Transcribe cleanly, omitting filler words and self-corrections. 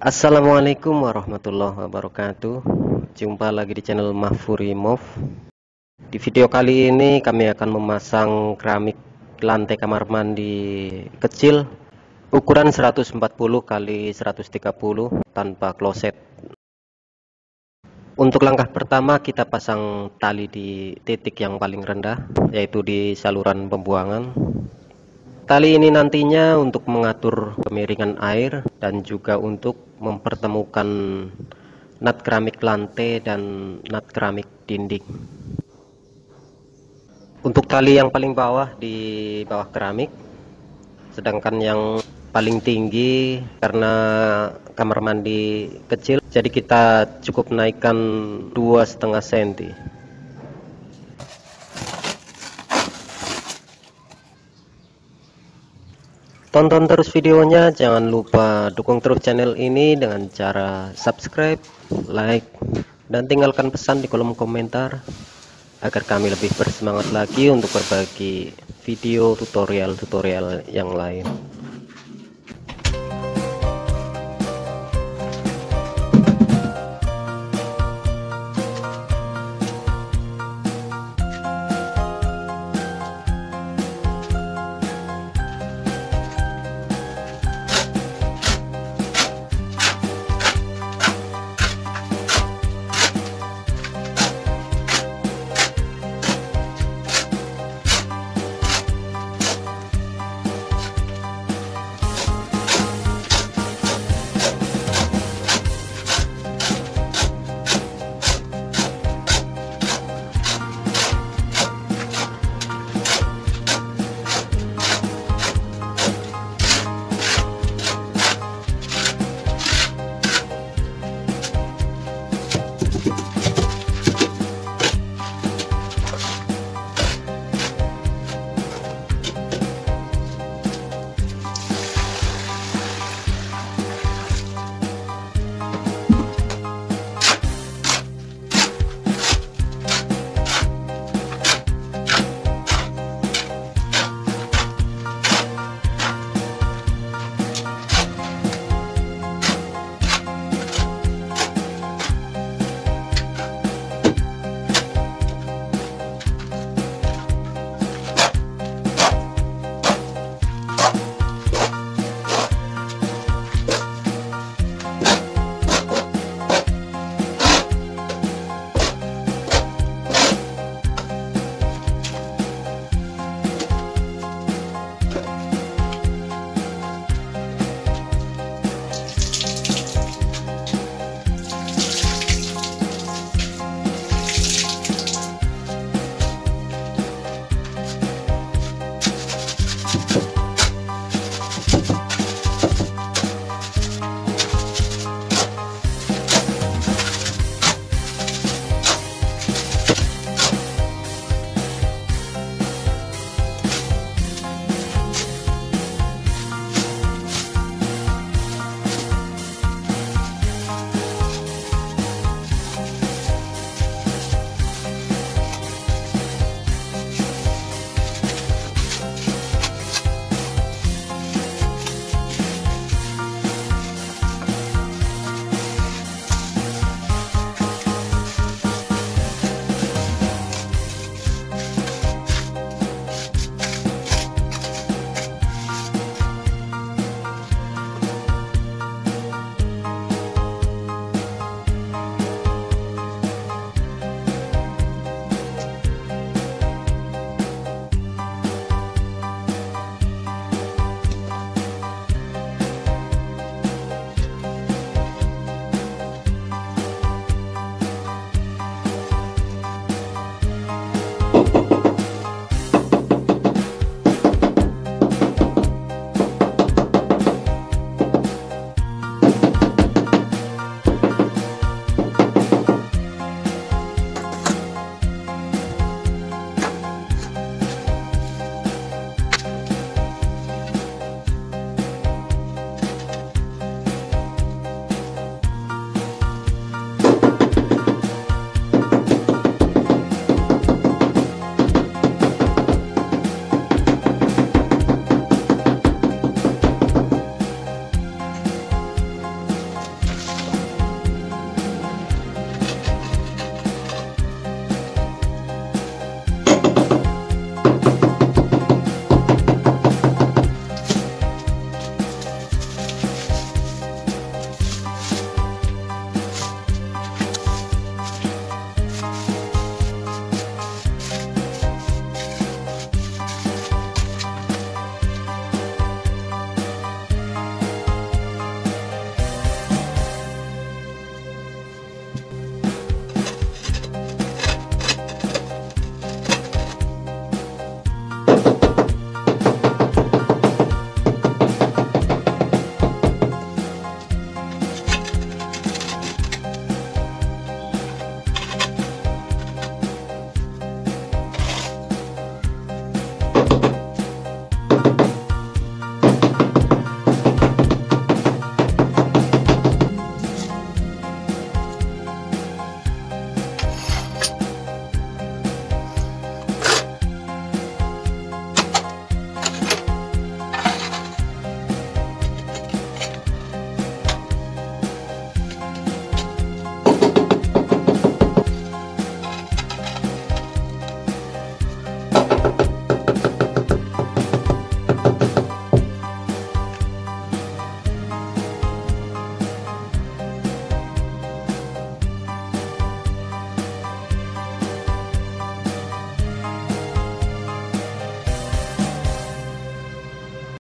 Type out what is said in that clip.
Assalamualaikum warahmatullahi wabarakatuh. Jumpa lagi di channel Mahfuri Mov. Di video kali ini kami akan memasang keramik lantai kamar mandi kecil ukuran 140 kali 130 tanpa kloset. Untuk langkah pertama kita pasang tali di titik yang paling rendah, yaitu di saluran pembuangan. Tali ini nantinya untuk mengatur kemiringan air dan juga untuk mempertemukan nut keramik lantai dan nut keramik dinding. Untuk tali yang paling bawah di bawah keramik, sedangkan yang paling tinggi karena kamar mandi kecil, jadi kita cukup naikkan 2,5 cm. Tonton terus videonya, jangan lupa dukung terus channel ini dengan cara subscribe, like, dan tinggalkan pesan di kolom komentar agar kami lebih bersemangat lagi untuk berbagi video tutorial-tutorial yang lain.